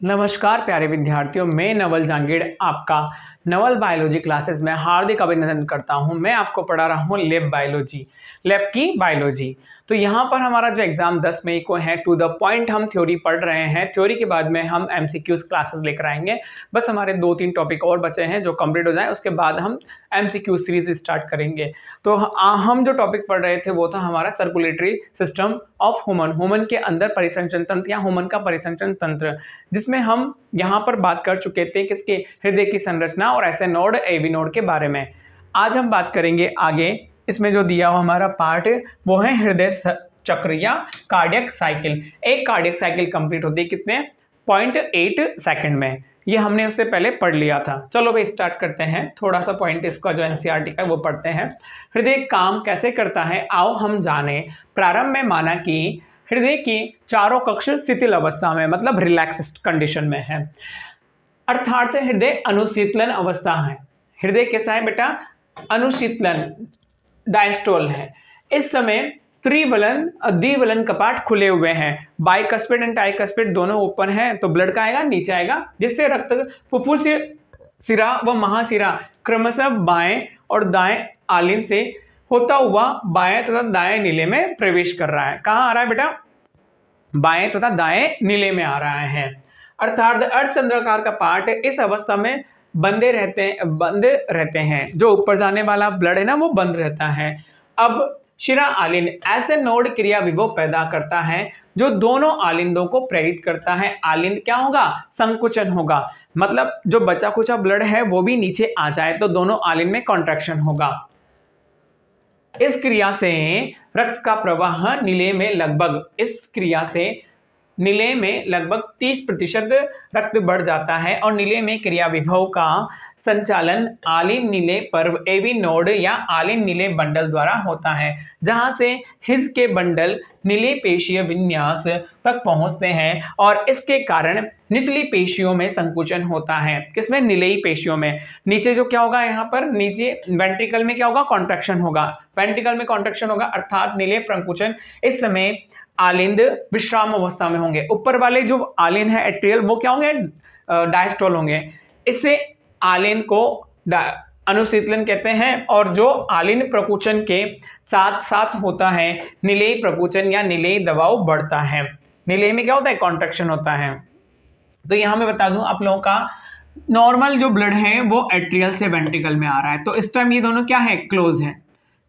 नमस्कार प्यारे विद्यार्थियों, मैं नवल जहांगीर आपका नवल बायोलॉजी क्लासेस में हार्दिक अभिनंदन करता हूं। मैं आपको पढ़ा रहा हूं लैब की बायोलॉजी। तो यहां पर हमारा जो एग्जाम 10 मई को है, टू द पॉइंट हम थ्योरी पढ़ रहे हैं। थ्योरी के बाद में हम एमसीक्यूज क्लासेस लेकर आएंगे। बस हमारे 2-3 टॉपिक और बचे हैं जो कंप्लीट हो जाए, उसके बाद हम एमसीक्यू सीरीज स्टार्ट करेंगे। तो हम जो टॉपिक पढ़ रहे थे वो था हमारा सर्कुलेटरी सिस्टम ऑफ ह्यूमन के अंदर परिसंचरण तंत्र या ह्यूमन का परिसंचरण तंत्र, जिसमें हम यहाँ पर बात कर चुके थे किसके, हृदय की संरचना और एसए नोड एवी नोड के बारे में। आज हम बात करेंगे आगे। इसमें जो दिया हुआ हमारा पार्ट वो है हृदय चक्र या कार्डियक साइकिल। एक कार्डियक साइकिल कंप्लीट होती है कितने 0.8 सेकंड में। ये हमने उससे पहले पढ़ लिया था। चलो भाई स्टार्ट करते हैं। थोड़ा सा पॉइंट इसका जो एनसीईआरटी का वो पढ़ते हैं। हृदय काम कैसे करता है आओ हम जाने। प्रारंभ में माना कि हृदय की चारों कक्ष शिथिल अवस्था में, मतलब रिलैक्स कंडीशन में है, अर्थात हृदय अनुशीतलन अवस्था है। हृदय कैसा है बेटा? अनुशीतलन, डायस्टोल है। इस समय त्रिवलन द्विवलन कपाट खुले हुए हैं। बाइकस्पिड एंड ट्राइकस्पिड दोनों ओपन है, तो ब्लड का आएगा नीचे आएगा, जिससे रक्त फुफ्फुस सिरा व महासिरा क्रमशः बाएं और दाएं आलिंद से होता हुआ बाएं तथा दाएं नीले में प्रवेश कर रहा है। कहां आ रहा है बेटा? बाएं तथा दाएं नीले में आ रहा है। अर्थात अर्धचंद्राकार का पार्ट इस अवस्था में बंद रहते हैं। जो ऊपर जाने वाला ब्लड है ना, वो बंद रहता है। अब शिरा आलिंद ऐसे नोड क्रिया विभव पैदा करता है जो दोनों आलिंदों को प्रेरित करता है। आलिंद क्या होगा? संकुचन होगा, मतलब जो बचा कुचा ब्लड है वो भी नीचे आ जाए तो दोनों आलिंद में कॉन्ट्रैक्शन होगा। इस क्रिया से रक्त का प्रवाह नीले में लगभग 30% रक्त बढ़ जाता है और नीले में क्रिया विभव का संचालन आलिंद नीले पर्व एवी नोड या आलिंद नीले बंडल द्वारा होता है, जहां से हिज के बंडल नीले पेशीय विन्यास तक पहुंचते हैं और इसके कारण निचली पेशियों में संकुचन होता है। किसमें? नीलेयी पेशियों में। नीचे जो क्या होगा, यहाँ पर नीचे वेंट्रिकल में क्या होगा? कॉन्ट्रैक्शन होगा। वेंट्रिकल में कॉन्ट्रैक्शन होगा अर्थात नीले प्रंकुचन। इस समय आलिंद विश्राम अवस्था में होंगे। ऊपर वाले जो आलिंद है एट्रियल, वो क्या होंगे? डायस्टोल होंगे। इससे आलिंद को अनुशीतलन कहते हैं। और जो आलिंद प्रकुचन के साथ साथ होता है नीलेयी प्रकुचन या नीलेयी दबाव बढ़ता है। नीलेयी में क्या होता है? कॉन्ट्रैक्शन होता है। तो यहां मैं बता दूं आप लोगों का, नॉर्मल जो ब्लड है वो एट्रियल से वेंट्रिकल में आ रहा है, तो इस टाइम ये दोनों क्या है? क्लोज है।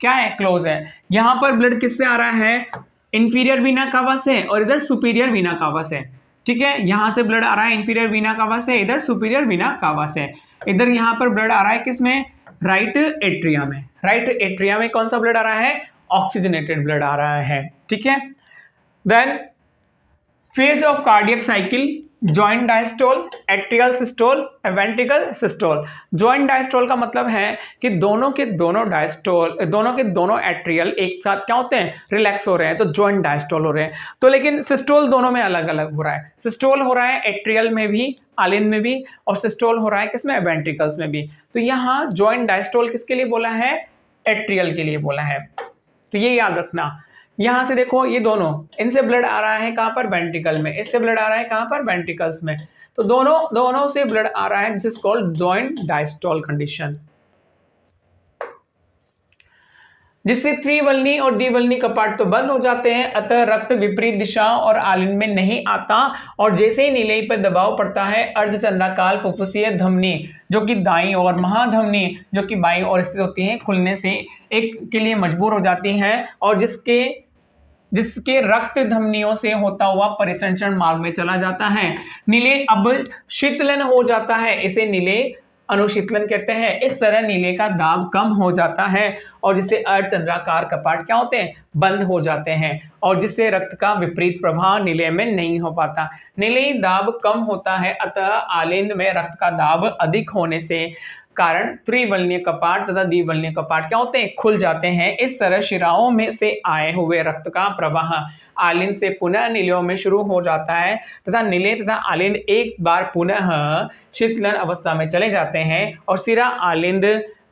क्या है? क्लोज है। यहां पर ब्लड किससे आ रहा है? इंफीरियर वीना कावा से, और इधर सुपीरियर वीना कावा से। ठीक है, यहां से ब्लड आ रहा है इंफीरियर वीना कावा से, इधर सुपीरियर वीना कावा से। इधर यहां पर ब्लड आ रहा है किसमें? राइट एट्रिया में। राइट एट्रिया में कौन सा ब्लड आ रहा है? ऑक्सीजनेटेड ब्लड आ रहा है। ठीक है, then phase of cardiac cycle, joint diastole, atrial systole, ventricle systole. Joint diastole का मतलब है कि दोनों के दोनों एट्रियल एक साथ क्या होते हैं? रिलैक्स हो रहे हैं, तो जॉइंट डायस्टोल हो रहे हैं। तो लेकिन सिस्टोल दोनों में अलग अलग हो रहा है। सिस्टोल हो रहा है एट्रियल में भी, आलिंद में भी, और सिस्टोल हो रहा है किसमें? वेंट्रिकल्स में भी। तो यहाँ जॉइंट डायस्टोल किसके लिए बोला है? एट्रियल के लिए बोला है। तो ये याद रखना। यहां से देखो ये दोनों, इनसे ब्लड आ रहा है कहां पर? वेंट्रिकल में। इससे ब्लड आ रहा है कहां पर? वेंट्रिकल्स में। तो दोनों से ब्लड आ रहा है, this is called joint diastole condition, जिससे त्रिवलनी और द्विवलनी कपाट तो बंद हो जाते हैं, अतः रक्त विपरीत दिशा और आलिंद में नहीं आता। और जैसे ही नीलेयी पर दबाव पड़ता है, अर्धचंद्राकार फुफ्फुसीय धमनी जो कि दाईं और महाधमनी जो कि बाईं ओर स्थित होती है, खुलने से एक के लिए मजबूर हो जाती हैं और जिसके रक्त धमनियों से होता हुआ परिसंचरण मार्ग में चला जाता है। नीले अब शीतलन हो जाता है, इसे नीले अनुशीतलन कहते हैं। इस तरह नीले का दाब कम हो जाता है और जिससे अर्धचंद्राकार कपाट क्या होते हैं? बंद हो जाते हैं, और जिससे रक्त का विपरीत प्रवाह नीले में नहीं हो पाता। नीले दाब कम होता है, अतः आलिंद में रक्त का दाब अधिक होने से कारण त्रिवलनीय कपाट तथा द्विवलनीय कपाट क्या होते हैं? खुल जाते हैं। इस तरह शिराओं में से आए हुए रक्त का प्रवाह आलिंद से पुनः नीलियों में शुरू हो जाता है तथा नीले तथा आलिंद एक बार पुनः शीतलन अवस्था में चले जाते हैं और सिरा आलिंद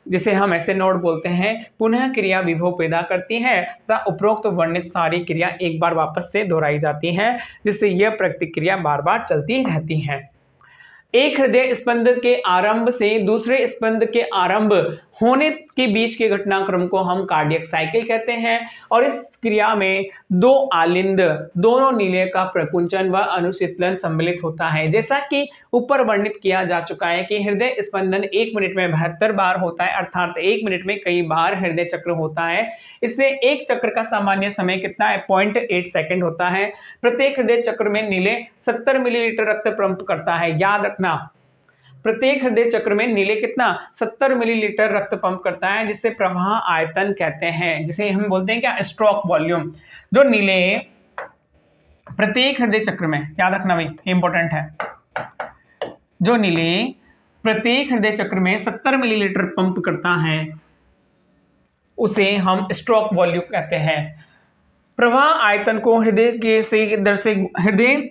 जिसे हम ऐसे नोड बोलते हैं, पुनः क्रिया विभव पैदा करती है तथा उपरोक्त वर्णित सारी क्रिया एक बार वापस से दोहराई जाती है, जिससे यह प्रतिक्रिया बार बार चलती रहती है। एक हृदय स्पंद के आरंभ से दूसरे स्पंद के आरंभ होने के बीच के घटनाक्रम को हम कार्डियक साइकिल कहते हैं और इस क्रिया में दो आलिंद दोनों नीले का प्रकुंचन व अनुशीतलन सम्मिलित होता है। जैसा कि ऊपर वर्णित किया जा चुका है कि हृदय स्पंदन 1 मिनट में 72 बार होता है, अर्थात 1 मिनट में कई बार हृदय चक्र होता है। इससे एक चक्र का सामान्य समय कितना है, 0.8 सेकंड होता है। प्रत्येक हृदय चक्र में नीले 70 मिलीलीटर रक्त पंप करता है। याद रखना, प्रत्येक हृदय चक्र में नीले कितना 70 मिलीलीटर रक्त पंप करता है, जिसे प्रवाह आयतन कहते हैं, जिसे हम बोलते हैं क्या, स्ट्रोक वॉल्यूम। जो नीले प्रत्येक हृदय चक्र में, याद रखना भाई इंपॉर्टेंट है, जो नीले प्रत्येक हृदय चक्र में 70 मिलीलीटर पंप करता है उसे हम स्ट्रोक वॉल्यूम कहते हैं। प्रवाह आयतन को हृदय के हृदय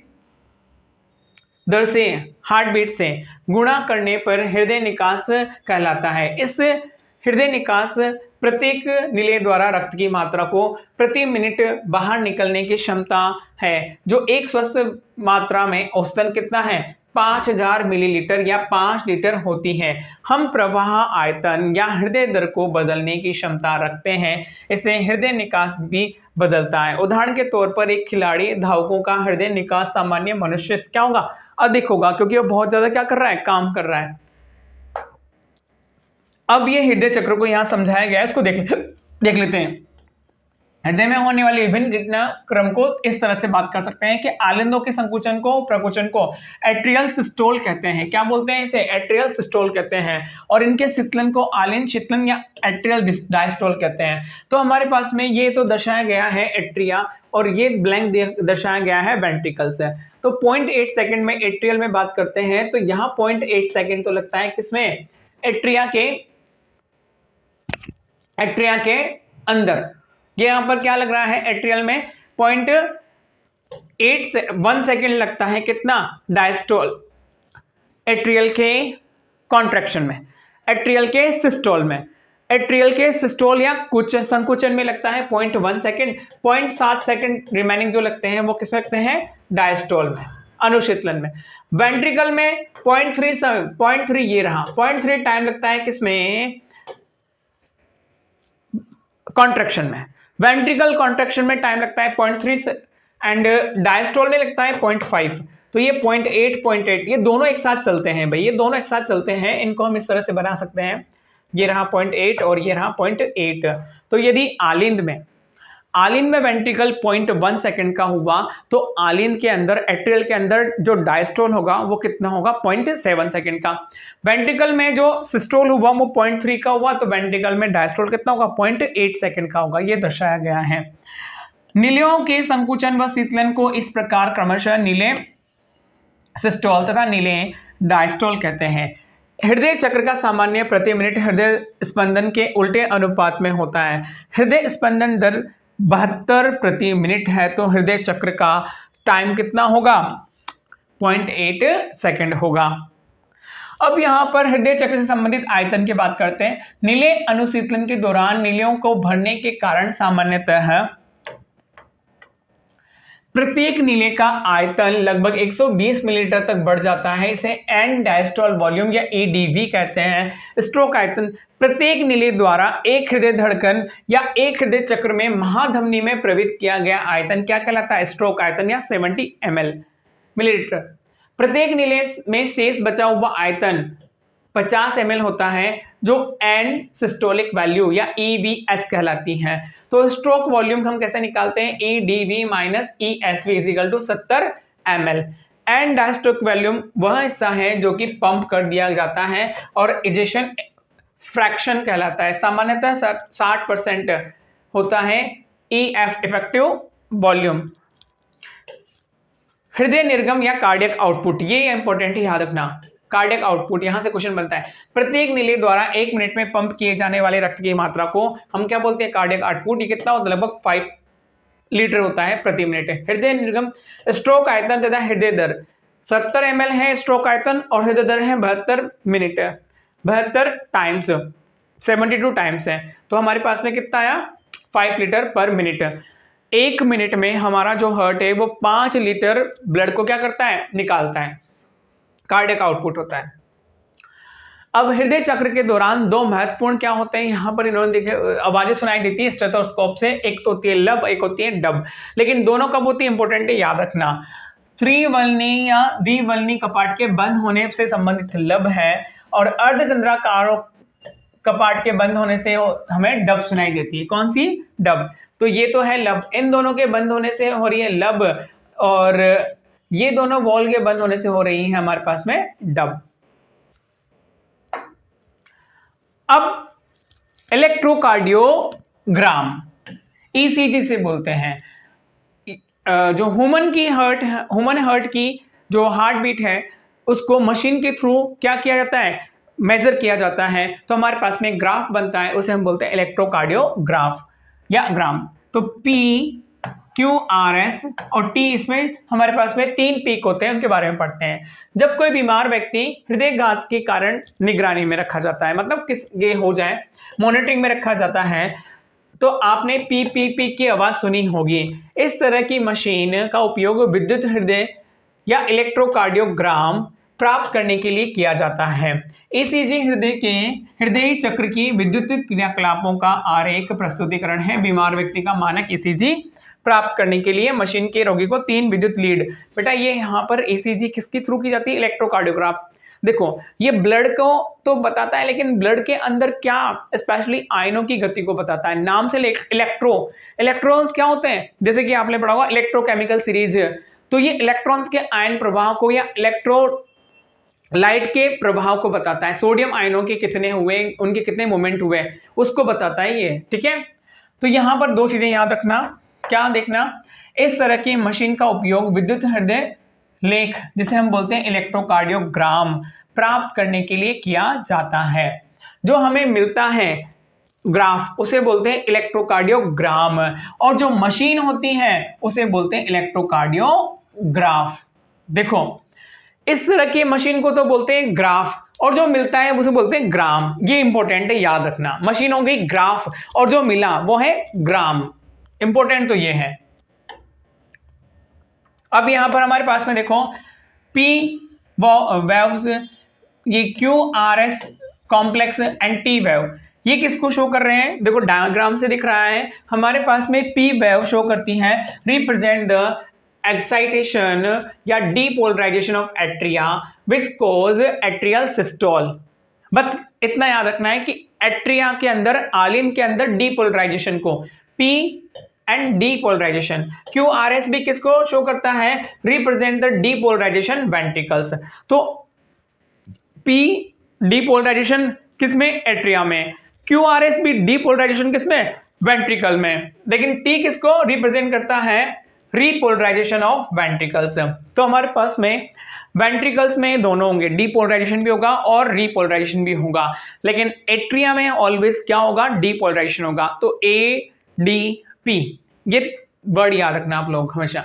दर से हार्ट बीट से गुणा करने पर हृदय निकास कहलाता है। इस हृदय निकास प्रत्येक नीले द्वारा रक्त की मात्रा को प्रति मिनट बाहर निकलने की क्षमता है, जो एक स्वस्थ मात्रा में औसतन कितना है, 5000 मिलीलीटर या 5 लीटर होती है। हम प्रवाह आयतन या हृदय दर को बदलने की क्षमता रखते हैं, इसे हृदय निकास भी बदलता है। उदाहरण के तौर पर एक खिलाड़ी धावकों का हृदय निकास सामान्य मनुष्य से क्या होगा, अधिक होगा, क्योंकि वो बहुत ज्यादा क्या कर रहा है, काम कर रहा है। अब ये हृदय चक्र को यहां समझाया गया है, इसको देख लेते हैं। हृदय में होने वाले विभिन्न घटनाक्रम को इस तरह से बात कर सकते हैं कि आलिंदों के संकुचन को प्रकुचन को एट्रियल सिस्टोल कहते हैं। क्या बोलते हैं इसे, एट्रियल सिस्टोल कहते हैं, और इनके शीतलन को आलिंद शीतलन या एट्रियल डायस्टोल कहते हैं। तो हमारे पास में ये तो दर्शाया गया है एट्रिया और ये ब्लैंक दर्शाया गया है वेंट्रिकल से। तो 0.8 सेकंड में एट्रियल में बात करते हैं, तो यहाँ 0.8 सेकंड तो लगता है किसमें, एट्रिया के अंदर। ये यहां पर क्या लग रहा है, एट्रियल में 1 सेकेंड लगता है कितना, डायस्टोल, एट्रियल के कॉन्ट्रैक्शन में, एट्रियल के सिस्टोल में, एट्रियल के सिस्टोल या कुछ संकुचन में लगता है 0.1 सेकेंड, 0.7 सेकेंड रिमेनिंग जो लगते हैं वो किसमें लगते हैं, डायस्टोल में, अनुशीतलन में। वेंट्रिकल में 0.3 ये रहा, 0.3 टाइम लगता है किसमें, कॉन्ट्रैक्शन में। वेंट्रिकल कॉन्ट्रैक्शन में टाइम लगता है 0.3 एंड डायस्टोल में लगता है 0.5। तो ये 0.8 ये दोनों एक साथ चलते हैं भाई, ये दोनों एक साथ चलते हैं। इनको हम इस तरह से बना सकते हैं, ये रहा 0.8 और ये रहा 0.8। तो यदि आलिंद में वेंट्रिकल 0.1 सेकंड का हुआ तो आलिंद के अंदर, एट्रियल के अंदर जो डायस्टोल होगा वो कितना होगा, 0.7 सेकंड का। वेंट्रिकल में जो सिस्टोल हुआ वो 0.3 का हुआ, तो वेंट्रिकल में डायस्टोल कितना होगा, 0.8 सेकंड का होगा। ये दर्शाया गया है। नीलियों के संकुचन व शीतलन को इस प्रकार क्रमशः नीले सिस्टोल तथा नीले डायस्टोल कहते हैं। हृदय चक्र का सामान्य प्रति मिनट हृदय स्पंदन के उल्टे अनुपात में होता है। हृदय स्पंदन दर 72 प्रति मिनट है, तो हृदय चक्र का टाइम कितना होगा, 0.8 सेकंड होगा। अब यहां पर हृदय चक्र से संबंधित आयतन की बात करते हैं। नीले अनुशीतलन के दौरान नीलियों को भरने के कारण सामान्यतः प्रत्येक नीले का आयतन लगभग 120 मिलीलीटर तक बढ़ जाता है। इसे एन डायस्टोल वॉल्यूम या EDV कहते हैं। स्ट्रोक आयतन प्रत्येक नीले द्वारा एक हृदय धड़कन या एक हृदय चक्र में महाधमनी में प्रवृत्त किया गया आयतन क्या कहलाता है, स्ट्रोक आयतन या 70 मिलीलीटर। प्रत्येक नीले में शेष बचा हुआ आयतन 50 ml होता है, जो एन सिस्टोलिक वैल्यू या EVS कहलाती है। तो स्ट्रोक वॉल्यूम हम कैसे निकालते हैं, EDV minus ESV equal to 70 ml। End diastolic volume वह हिस्सा है जो कि पंप कर दिया जाता है और इजेशन फ्रैक्शन कहलाता है। सामान्यतः 60% होता है EF इफेक्टिव वॉल्यूम। हृदय निर्गम या कार्डियक आउटपुट, ये इंपॉर्टेंट है, याद रखना। कार्डियक आउटपुट, यहां से क्वेश्चन बनता है। प्रत्येक नीले द्वारा 1 मिनट में पंप किए जाने वाले रक्त की मात्रा को हम क्या बोलते हैं, कार्डियक आउटपुट। ये कितना होता है, लगभग 5 लीटर होता है प्रति मिनट। हृदय निर्गम, स्ट्रोक आयतन तथा हृदय दर 70 ml है स्ट्रोक आयतन और हृदय दर है 72 मिनट, 72 टाइम्स 72 टाइम्स है, तो हमारे पास में कितना आया 5 लीटर पर मिनट। 1 मिनट में हमारा जो हार्ट है वो 5 लीटर ब्लड को क्या करता है, निकालता है, कार्डियक आउटपुट होता है। अब हृदय चक्र के दौरान दो महत्वपूर्ण क्या होते हैं, यहां पर इन्होंने देखे आवाजें सुनाई देती है स्टेथोस्कोप से, एक तो होती है लब, एक होती है डब, लेकिन दोनों कब होती है इंपॉर्टेंट है, याद रखना। त्रिवलनी या द्विवलनी कपाट के बंद होने से संबंधित लब है और अर्धचंद्राकार कपाट के बंद होने से हमें डब सुनाई देती है। कौन सी, डब। तो ये तो है लब, इन दोनों के बंद होने से हो रही है लब, और ये दोनों वॉल के बंद होने से हो रही है हमारे पास में डब। अब इलेक्ट्रोकार्डियोग्राम ईसीजी से बोलते हैं। जो ह्यूमन हार्ट की जो हार्ट बीट है उसको मशीन के थ्रू क्या किया जाता है, मेजर किया जाता है, तो हमारे पास में ग्राफ बनता है, उसे हम बोलते हैं इलेक्ट्रोकार्डियोग्राफ या ग्राम। तो पी क्यू आर एस और टी, इसमें हमारे पास में 3 पीक होते हैं, उनके बारे में पढ़ते हैं। जब कोई बीमार व्यक्ति हृदयघात के कारण निगरानी में रखा जाता है, मतलब किस ये हो जाए मॉनिटरिंग में रखा जाता है, तो आपने पी पी पी की आवाज सुनी होगी। इस तरह की मशीन का उपयोग विद्युत हृदय या इलेक्ट्रोकार्डियोग्राम प्राप्त करने के लिए किया जाता है। ईसीजी हृदय चक्र की विद्युत क्रियाकलापों का आरेख प्रस्तुतिकरण है। बीमार व्यक्ति का मानक ईसीजी प्राप्त करने के लिए मशीन के रोगी को 3 विद्युत लीड, बेटा ये यहाँ पर ईसीजी किसके थ्रू की जाती है, इलेक्ट्रोकार्डियोग्राफ। देखो ये ब्लड को तो बताता है, लेकिन ब्लड के अंदर क्या स्पेशली आयनों की गति को बताता है। नाम से इलेक्ट्रॉन्स क्या होते हैं, जैसे कि आपने पढ़ा होगा इलेक्ट्रोकेमिकल सीरीज, तो ये इलेक्ट्रॉन्स के आयन प्रभाव को या लाइट के प्रभाव को बताता है। सोडियम आयनों के कितने हुए, उनके कितने मोमेंट हुए, उसको बताता है ये, ठीक है। तो यहां पर 2 चीजें याद रखना, क्या देखना, इस तरह की मशीन का उपयोग विद्युत हृदय लेख, जिसे हम बोलते हैं इलेक्ट्रोकार्डियोग्राम, प्राप्त करने के लिए किया जाता है। जो हमें मिलता है ग्राफ उसे बोलते हैं इलेक्ट्रोकार्डियोग्राम, और जो मशीन होती है उसे बोलते हैं इलेक्ट्रोकार्डियोग्राफ। देखो इस तरह की मशीन को तो बोलते हैं ग्राफ, और जो मिलता है उसे बोलते हैं ग्राम। ये इंपॉर्टेंट है, याद रखना। मशीन हो गई ग्राफ और जो मिला वो है ग्राम, इंपॉर्टेंट तो ये है। अब यहां पर हमारे पास में देखो पी वेव्स, ये Q R S complex and T wave, ये किसको शो कर रहे हैं, देखो डायग्राम से दिख रहा है हमारे पास में पी वेव शो करती है, रिप्रेजेंट द एक्साइटेशन या depolarization of atria which cause atrial systole. But इतना याद रखना है कि एट्रिया के अंदर, आलिन के अंदर डीपोलराइजेशन को, P and depolarization. Q R S भी किसको शो करता है, रिप्रेजेंट द डीपोलराइजेशन वेंट्रिकल्स। तो पी डीपोलराइजेशन किसमें, एट्रिया में, क्यू आर एस भी डीपोलराइजेशन किसमें, वेंट्रिकल में, लेकिन टी किसको रिप्रेजेंट करता है, रीपोलराइजेशन ऑफ वेंट्रिकल्स। तो हमारे पास में वेंट्रिकल्स में दोनों होंगे, डीपोलराइजेशन भी होगा और रीपोलराइजेशन भी होगा, लेकिन एट्रिया में ऑलवेज क्या होगा, डीपोलराइजेशन होगा। तो ए डी पी, ये वर्ड याद रखना आप लोग हमेशा।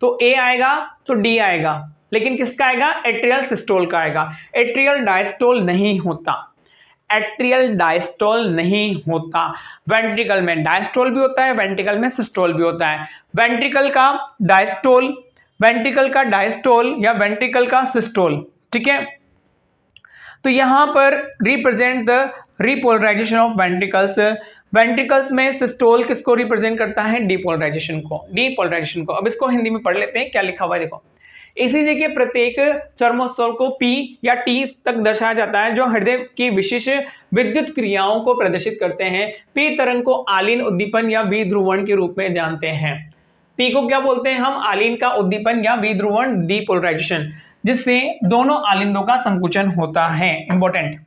तो ए आएगा तो डी आएगा, लेकिन किसका आएगा, एट्रियल सिस्टोल का आएगा। एट्रियल डायस्टोल नहीं होता, एट्रियल डायस्टोल नहीं होता। वेंट्रिकल में डायस्टोल भी होता है, वेंट्रिकल में सिस्टोल भी होता है। वेंट्रिकल का डायस्टोल, वेंट्रिकल का डायस्टोल या वेंट्रिकल का सिस्टोल, ठीक है। तो यहां पर represent the repolarisation of ventricles. Ventricles में सिस्टोल किसको रिप्रेजेंट करता है, डीपोलराइजेशन को, डीपोलराइजेशन को। अब इसको हिंदी में पढ़ लेते हैं, क्या लिखा हुआ है देखो। इसी के प्रत्येक चर्मोत्सव को पी या टी तक दर्शाया जाता है, जो हृदय की विशिष्ट विद्युत क्रियाओं को प्रदर्शित करते हैं। पी तरंग को आलीन उद्दीपन या विध्रुवण के रूप में जानते हैं। पी को क्या बोलते हैं हम, आलीन का उद्दीपन या विध्रुवण, डीपोलराइजेशन, जिससे दोनों आलिंदों का संकुचन होता है। इंपॉर्टेंट,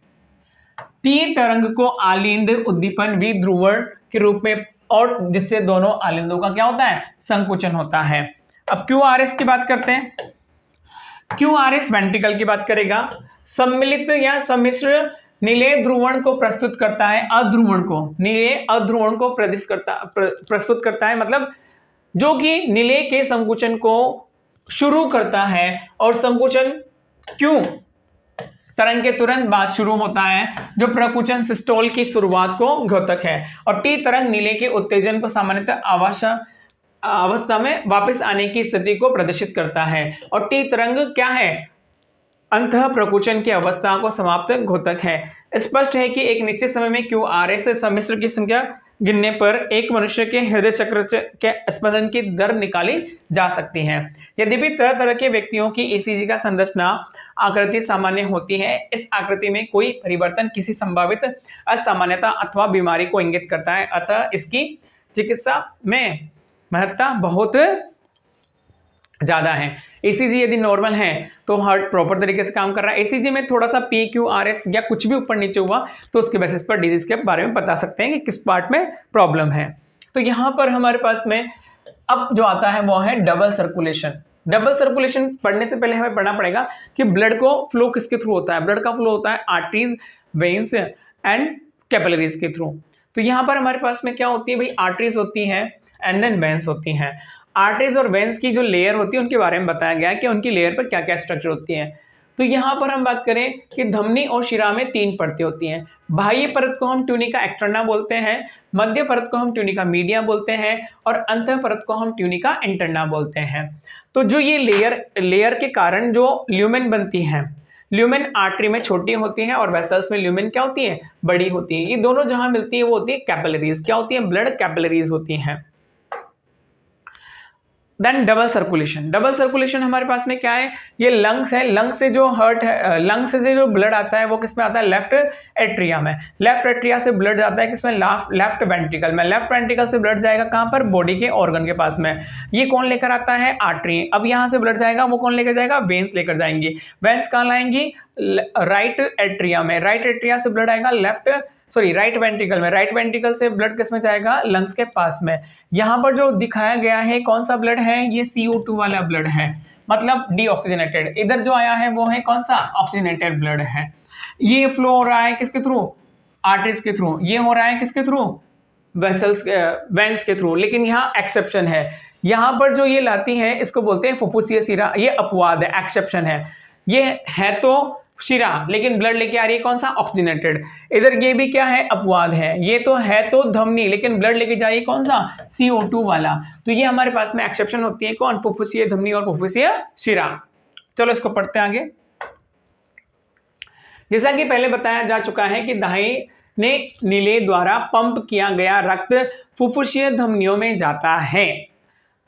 पी तरंग को आलिंद उद्दीपन विध्रुवण के रूप में, और जिससे दोनों आलिंदों का क्या होता है, संकुचन होता है। अब क्यू आर एस की बात करते हैं। क्यू आर एस वेंट्रिकल की बात करेगा। सम्मिलित या सम्मिश्र नीले ध्रुवण को प्रस्तुत करता है, अध्रुवण को, नीले अध्रुवण को प्रस्तुत करता है, मतलब जो कि नीले के संकुचन को शुरू करता है। और संकुचन क्यों, तरंग के तुरंत बाद शुरू होता है, जो प्रकुचन सिस्टोल की शुरुआत को घोतक है। और टी तरंग नीले के उत्तेजन को सामान्यतः अवस्था में वापस आने की स्थिति को प्रदर्शित करता है। और टी तरंग क्या है? अंतः प्रकुचन की अवस्था को समाप्त घोतक है। स्पष्ट है कि एक निश्चित समय में QRS से सम्मिश्र की संख्या गिनने पर एक मनुष्य के हृदय चक्र के स्पंदन की दर निकाली जा सकती है। यद्यपि तरह तरह के व्यक्तियों की ECG का संरचना आकृति सामान्य होती है, इस आकृति में कोई परिवर्तन किसी संभावित असामान्यता अथवा बीमारी को इंगित करता है, अतः इसकी चिकित्सा में महत्ता बहुत ज्यादा है। ECG यदि नॉर्मल है तो हार्ट प्रॉपर तरीके से काम कर रहा है। ECG में थोड़ा सा PQRS या कुछ भी ऊपर नीचे हुआ तो उसके बेसिस पर डिजीज के बारे में बता सकते हैं कि किस पार्ट में प्रॉब्लम है। तो यहाँ पर हमारे पास में अब जो आता है वो है डबल सर्कुलेशन। डबल सर्कुलेशन पढ़ने से पहले हमें पढ़ना पड़ेगा कि ब्लड को फ्लो किसके थ्रू होता है। ब्लड का फ्लो होता है आर्टरीज, वेन्स एंड कैपिलरीज के थ्रू। तो यहाँ पर हमारे पास में क्या होती है भाई, आर्टरीज होती है एंड देन वेन्स होती हैं। आर्टरीज और वेन्स की जो लेयर होती है उनके बारे में बताया गया है कि उनकी लेयर पर क्या क्या स्ट्रक्चर होती है। तो यहाँ पर हम बात करें कि धमनी और शिरा में 3 परतें होती हैं। बाह्य परत को हम ट्यूनिका एक्सटर्ना बोलते हैं, मध्य परत को हम ट्यूनिका मीडिया बोलते हैं और अंतः परत को हम ट्यूनिका इंटरना बोलते हैं। तो जो ये लेयर के कारण जो ल्यूमेन बनती है, ल्यूमेन आर्टरी में छोटी होती है और वेसल्स में ल्यूमेन क्या होती है, बड़ी होती है। ये दोनों जहां मिलती है वो होती है कैपिलरीज। क्या होती है? ब्लड कैपिलरीज होती हैं। Then double circulation. Double circulation हमारे पास में क्या है, ये लंग्स है। लंग से जो हर्ट है, लंग से जो ब्लड आता है वो किसमें आता है? लेफ्ट एट्रिया में। लेफ्ट एट्रिया से ब्लड जाता है किसमें? लेफ्ट वेंट्रिकल में। लेफ्ट वेंट्रिकल से ब्लड जाएगा कहां पर? बॉडी के ऑर्गन के पास में। ये कौन लेकर आता है? आर्टरी। अब यहां से ब्लड जाएगा, वो कौन लेकर जाएगा? वेन्स लेकर जाएंगी। वेन्स कहां लाएंगी? राइट एट्रिया में। राइट एट्रिया से ब्लड आएगा राइट वेंट्रिकल में। राइट वेंट्रिकल से ब्लड किस में जाएगा? लंग्स के पास में। यहां पर जो दिखाया गया है कौन सा ब्लड है? ये CO2 वाला ब्लड है, मतलब डीऑक्सीजनेटेड। इधर जो आया है वो है कौन सा? ऑक्सीजनेटेड ब्लड है। ये फ्लो हो रहा है किसके थ्रू? आर्टरीज के थ्रू। ये हो रहा है किसके थ्रू? वेन्स के थ्रू। लेकिन यहाँ एक्सेप्शन है, यहां पर जो ये लाती है इसको बोलते हैं फुफ्फुसीय शिरा। ये अपवाद है, एक्सेप्शन है। ये है तो शिरा लेकिन ब्लड लेके आ रही है कौन सा? ऑक्सीजनेटेड। इधर ये भी क्या है? अपवाद है। ये तो है तो धमनी लेकिन ब्लड लेके जा रही है कौन सा? CO2 वाला। तो ये हमारे पास में एक्सेप्शन होती है कौन? फुफ्फुसीय धमनी और फुफ्फुसीय शिरा। चलो इसको पढ़ते हैं आगे। जैसा कि पहले बताया जा चुका है कि दाहिने नीले द्वारा पंप किया गया रक्त फुफ्फुसीय धमनियों में जाता है।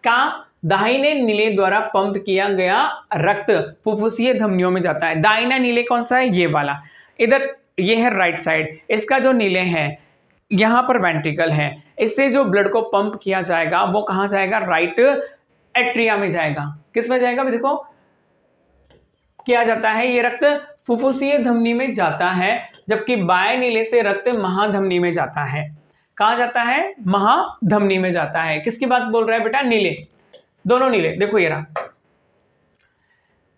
का दाहिने नीले द्वारा पंप किया गया रक्त फुफ्फुसीय धमनियों में जाता है। दाहिना नीले कौन सा है? ये वाला। इधर ये है राइट साइड। इसका जो नीले है यहां पर वेंट्रिकल है। इससे जो ब्लड को पंप किया जाएगा वो कहां जाएगा? राइट एट्रिया में जाएगा। किस में जाएगा? देखो किया जाता है, ये रक्त फुफ्फुसीय धमनी में जाता है, जबकि बाएं नीले से रक्त महाधमनी में जाता है। कहां जाता है? महाधमनी में जाता है। किसकी बात बोल रहा है बेटा? नीले, दोनों नीले। देखो ये रहा,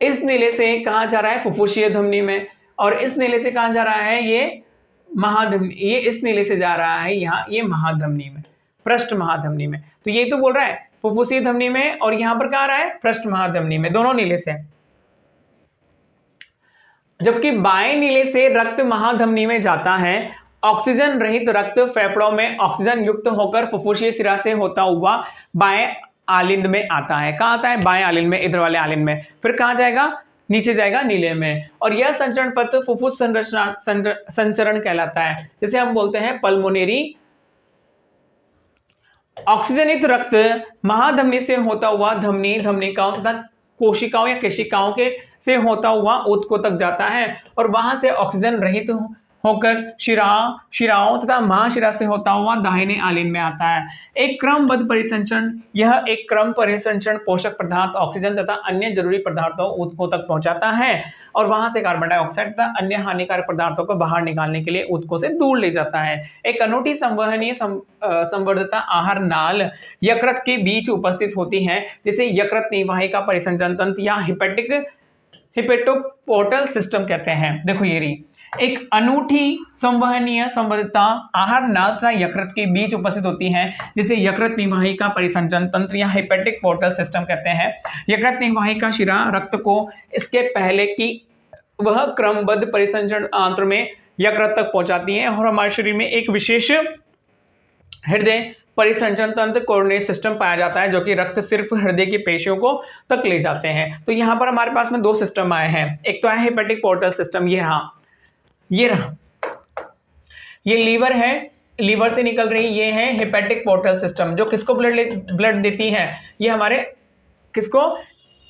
इस नीले से कहां जा रहा है? फुफ्फुसीय धमनी में। और इस नीले से कहां जा रहा है? ये महाधमनी। ये इस नीले से जा रहा है यहाँ, ये महाधमनी में, पृष्ठ महाधमनी में। तो ये तो बोल रहा है फुफ्फुसीय धमनी में, और यहां पर कहां आ रहा है? पृष्ठ महाधमनी में, दोनों नीले से। जबकि बाएं नीले से रक्त महाधमनी में जाता है। ऑक्सीजन रहित रक्त फेफड़ों में ऑक्सीजन युक्त होकर फुफ्फुसीय शिरा से होता हुआ बाएं आलिंद में आता है। कहां आता है? बाएं आलिंद में, इधर वाले आलिंद में। फिर कहां जाएगा? नीचे जाएगा नीले में। और यह संचरण पथ फुफ्फुस संचरण कहलाता है, जिसे हम बोलते हैं पल्मोनरी। ऑक्सीजनित रक्त महाधमनी से होता हुआ धमनिकाओं तथा कोशिकाओं या केशिकाओं के से होता हुआ ऊतकों तक जाता है और वहां से ऑक्सीजन रहित होकर शिराओं तथा महाशिरा से होता हुआ दाहिने आलिंद में आता है। एक क्रमबद्ध परिसंचरण, यह एक क्रम परिसंचरण पोषक पदार्थ, ऑक्सीजन तथा अन्य जरूरी पदार्थों ऊतकों तक पहुंचाता है और वहां से कार्बन डाइऑक्साइड तथा अन्य हानिकारक पदार्थों को बाहर निकालने के लिए ऊतकों से दूर ले जाता है। एक अनूठी संवहनीय संवर्धता आहार नाल यकृत के बीच उपस्थित होती है, जिसे यकृत निवाहिका परिसंचरण तंत्र या हिपेटोपोर्टल सिस्टम कहते हैं। देखो ये रही एक अनूठी संवहनीय संवर्धता आहार नाल तथा यकृत के बीच उपस्थित होती है, जिसे यकृत निवाहिका परिसंचरण तंत्र या हेपेटिक पोर्टल सिस्टम कहते हैं। यकृत निवाहिका शिरा रक्त को इसके पहले की वह क्रमबद्ध परिसंचरण आंत्र में यकृत तक पहुंचाती हैं और हमारे शरीर में एक विशेष हृदय परिसंचरण तंत्र कोरोनरी सिस्टम पाया जाता है, जो कि रक्त सिर्फ हृदय की पेशियों को तक ले जाते हैं। तो यहाँ पर हमारे पास में दो सिस्टम आए हैं, एक तो है हेपेटिक पोर्टल सिस्टम, ये रहा, ये लीवर है, लीवर से निकल रही ये है हेपेटिक पोर्टल सिस्टम, जो किसको ब्लड देती है, ये हमारे किसको,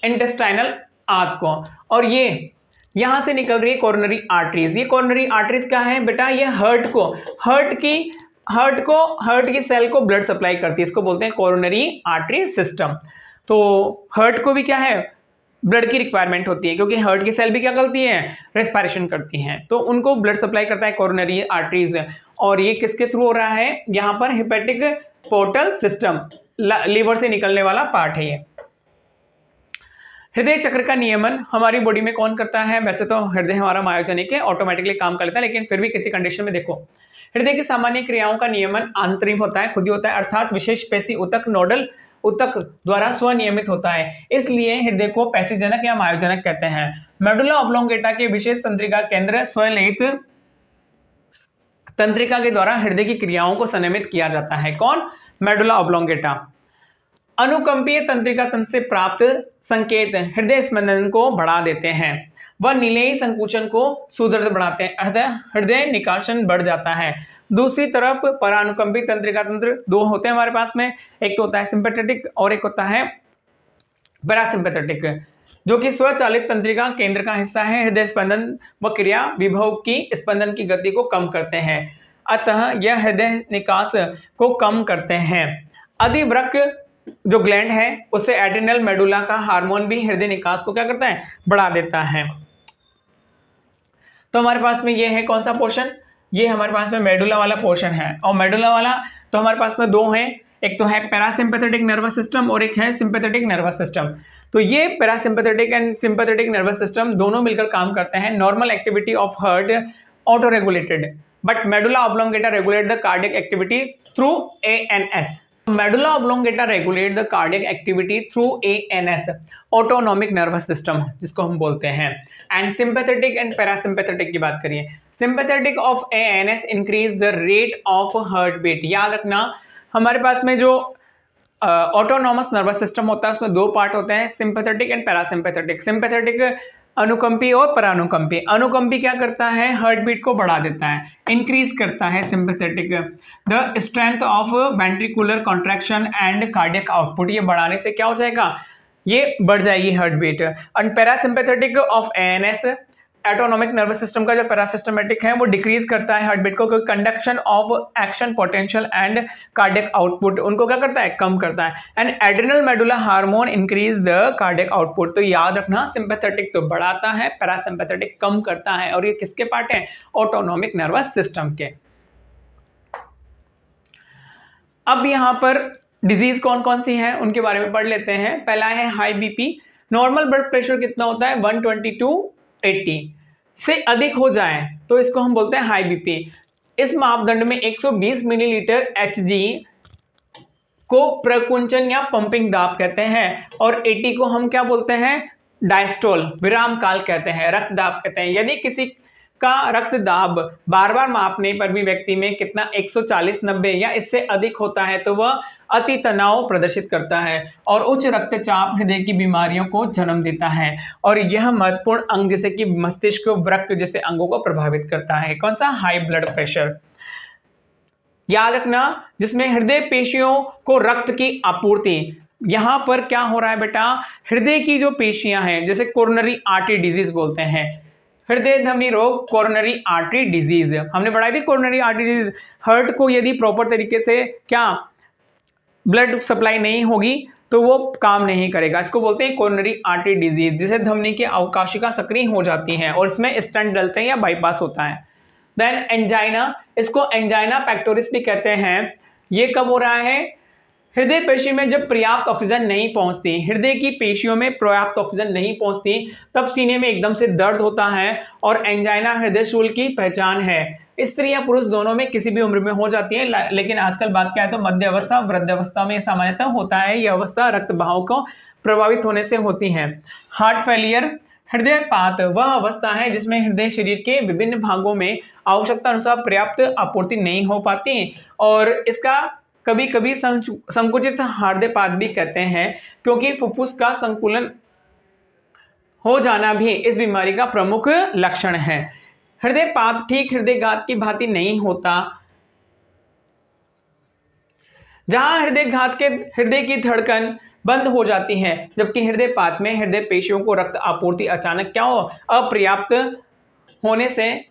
इंटेस्टाइनल आंत को। और ये यहां से निकल रही है कोरोनरी आर्टरीज। ये कोरोनरी आर्टरीज क्या है बेटा, ये हार्ट की सेल को ब्लड सप्लाई करती है, इसको बोलते हैं कोरोनरी आर्टरी सिस्टम। तो हार्ट को भी क्या है, ब्लड की रिक्वायरमेंट होती है, क्योंकि हार्ट की सेल भी क्या करती है, रेस्पिरेशन करती हैं, तो उनको ब्लड सप्लाई करता है कोरोनरी आर्टरीज। और ये किसके थ्रू हो रहा है, यहाँ पर हेपेटिक पोर्टल सिस्टम, लीवर से निकलने वाला पार्ट है ये। हृदय चक्र का नियमन हमारी बॉडी में कौन करता है, वैसे तो हृदय हमारा मायोजेनिक है, ऑटोमेटिकली काम कर लेता है, लेकिन फिर भी किसी कंडीशन में देखो, हृदय की सामान्य क्रियाओं का नियमन आंतरिक होता है, खुद ही होता है, अर्थात विशेष पेशी ऊतक नोडल ऊतक द्वारा स्वनियमित होता है, इसलिए हृदय को पेशीजनक या मायोजनक कहते हैं। मेडुला ऑब्लोंगेटा के विशेष तंत्रिका केंद्र स्वयंलित तंत्रिका के द्वारा हृदय की क्रियाओं को संयमित किया जाता है। कौन, मेडुला ऑब्लोंगेटा। अनुकंपीय तंत्रिका तंत्र से प्राप्त संकेत हृदय स्पंदन को बढ़ा देते हैं, वह नीलेयी संकुचन को सुदृढ़ बनाते हैं, हृदय निकासन बढ़ जाता है। दूसरी तरफ परानुकंपी तंत्रिका तंत्र दो होते हैं हमारे पास में, एक तो होता है सिंपैथेटिक और एक होता है पैरासिम्पैथेटिक, जो कि स्वचालित तंत्रिका केंद्र का हिस्सा है, हृदय स्पंदन व क्रिया विभव की स्पंदन की गति को कम करते हैं, अतः यह हृदय निकास को कम करते हैं। अधिवृक्क जो ग्लैंड है उससे एड्रिनल मेडुला का हार्मोन भी हृदय निकास को क्या करता है, बढ़ा देता है। तो हमारे पास में ये है कौन सा पोर्शन, ये हमारे पास में मेडुला वाला पोर्शन है, और मेडुला वाला तो हमारे पास में दो हैं, एक तो है पैरासिम्पैथेटिक नर्वस सिस्टम और एक है सिंपैथेटिक नर्वस सिस्टम। तो ये parasympathetic and sympathetic nervous system दोनों मिलकर काम करते हैं। Normal activity of heart auto regulated, but medulla oblongata regulate the cardiac activity through ANS। Medulla oblongata regulate the cardiac activity through ANS, autonomic nervous system जिसको हम बोलते हैं। And sympathetic and parasympathetic की बात करिए, sympathetic of ANS increase the rate of heart beat. याद रखना हमारे पास में जो ऑटोनॉमस नर्वस सिस्टम होता है उसमें दो पार्ट होते हैं, सिंपैथेटिक एंड पैरासिम्पैथेटिक। सिंपैथेटिक अनुकंपी और परानुकंपी। अनुकंपी क्या करता है, हार्ट बीट को बढ़ा देता है, इंक्रीज करता है। Sympathetic the strength of ventricular contraction and cardiac output, ये बढ़ाने से क्या हो जाएगा, ये बढ़ जाएगी heart beat. And parasympathetic of ANS autonomic nervous system का जो पैरासिस्टमेटिक है वो डिक्रीज करता है हार्ट बीट को, क्योंकि conduction of action potential and cardiac output उनको क्या करता है, कम करता है। And adrenal medulla hormone increase the cardiac output. तो याद रखना सिंपैथेटिक तो बढ़ाता है, पैरासिम्पैथेटिक कम करता है, और ये किसके पार्ट है, ऑटोनॉमिक नर्वस सिस्टम के। अब यहाँ पर डिजीज कौन कौन सी है उनके बारे में पढ़ लेते हैं। पहला है high BP। Normal blood pressure कितना होता है, 120/80 से अधिक हो जाए तो इसको हम बोलते हैं हाई BP। इस मापदंड में 120 मिलीलीटर Hg को प्रकुंचन या पंपिंग दाब कहते हैं, और 80 को हम क्या बोलते हैं, डायस्टोल विराम काल कहते हैं, रक्त दाब कहते हैं। यदि किसी का रक्त दाब बार बार मापने पर भी व्यक्ति में कितना 140/90 या इससे अधिक होता है तो वह अति तनाव प्रदर्शित करता है और उच्च रक्तचाप हृदय की बीमारियों को जन्म देता है, और यह महत्वपूर्ण अंग जैसे कि मस्तिष्क, वृक्क जैसे अंगों को प्रभावित करता है। कौन सा, हाई ब्लड प्रेशर। याद रखना जिसमें हृदय पेशियों को रक्त की आपूर्ति, यहां पर क्या हो रहा है बेटा, हृदय की जो पेशियां हैं जैसे कोरोनरी आर्टरी डिजीज बोलते हैं, हृदय धमनी रोग कोरोनरी आर्टरी डिजीज हमने पढ़ाई थी। कोरोनरी आर्टरी डिजीज, हार्ट को यदि प्रॉपर तरीके से क्या ब्लड सप्लाई नहीं होगी तो वो काम नहीं करेगा, इसको बोलते हैं कोरोनरी आर्टरी डिजीज, जिसे धमनी की अवकाशिका सक्रिय हो जाती हैं और इसमें स्टेंट डलते हैं या बाईपास होता है। देन एंजाइना, इसको एंजाइना पेक्टोरिस भी कहते हैं। ये कब हो रहा है, हृदय पेशी में जब पर्याप्त ऑक्सीजन नहीं पहुंचती, हृदय की पेशियों में पर्याप्त ऑक्सीजन नहीं पहुंचती, तब सीने में एकदम से दर्द होता है और एंजाइना हृदय शूल की पहचान है। स्त्री या पुरुष दोनों में किसी भी उम्र में हो जाती है, लेकिन आजकल बात क्या है तो मध्य अवस्था वृद्ध अवस्था में सामान्यतः होता है। यह अवस्था रक्त बहाव को प्रभावित होने से होती है। हार्ट फेलियर, हृदयपात वह अवस्था है जिसमें हृदय शरीर के विभिन्न भागों में आवश्यकता अनुसार पर्याप्त आपूर्ति नहीं हो पाती और इसका कभी कभी संकुचित हृदयपात भी कहते हैं, क्योंकि फुफ्फुस का संकुलन हो जाना भी इस बीमारी का प्रमुख लक्षण है। हृदयपात ठीक हृदयघात की भांति नहीं होता, जहां हृदय की धड़कन बंद हो जाती है, जबकि हृदयपात में हृदय पेशियों को रक्त आपूर्ति अचानक अपर्याप्त होने से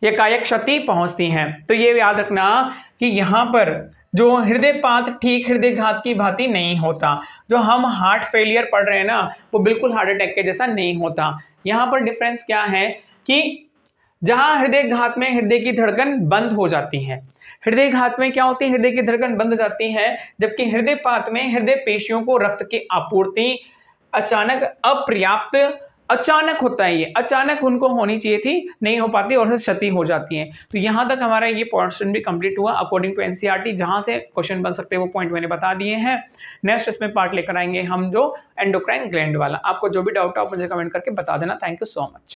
एकाएक क्षति पहुंचती है। तो ये याद रखना कि यहाँ पर जो हृदयपात ठीक हृदयघात की भांति नहीं होता। जो हम हार्ट फेलियर पढ़ रहे हैं ना, वो बिल्कुल हार्ट अटैक के जैसा नहीं होता। यहाँ पर डिफरेंस क्या है कि जहां हृदयघात में हृदय की धड़कन बंद हो जाती है, हृदयघात में क्या होती है, हृदय की धड़कन बंद हो जाती है, जबकि हृदयपात में हृदय पेशियों को रक्त की आपूर्ति अचानक होता है। ये अचानक उनको होनी चाहिए थी, नहीं हो पाती और क्षति हो जाती है। तो यहां तक हमारा ये पोर्शन भी कंप्लीट हुआ अकॉर्डिंग टू एनसीईआरटी। जहां से क्वेश्चन बन सकते हैं वो पॉइंट मैंने बता दिए हैं। नेक्स्ट इसमें पार्ट लेकर आएंगे हम जो एंडोक्राइन ग्लैंड वाला। आपको जो भी डाउट हो आप मुझे कमेंट करके बता देना। Thank you so much.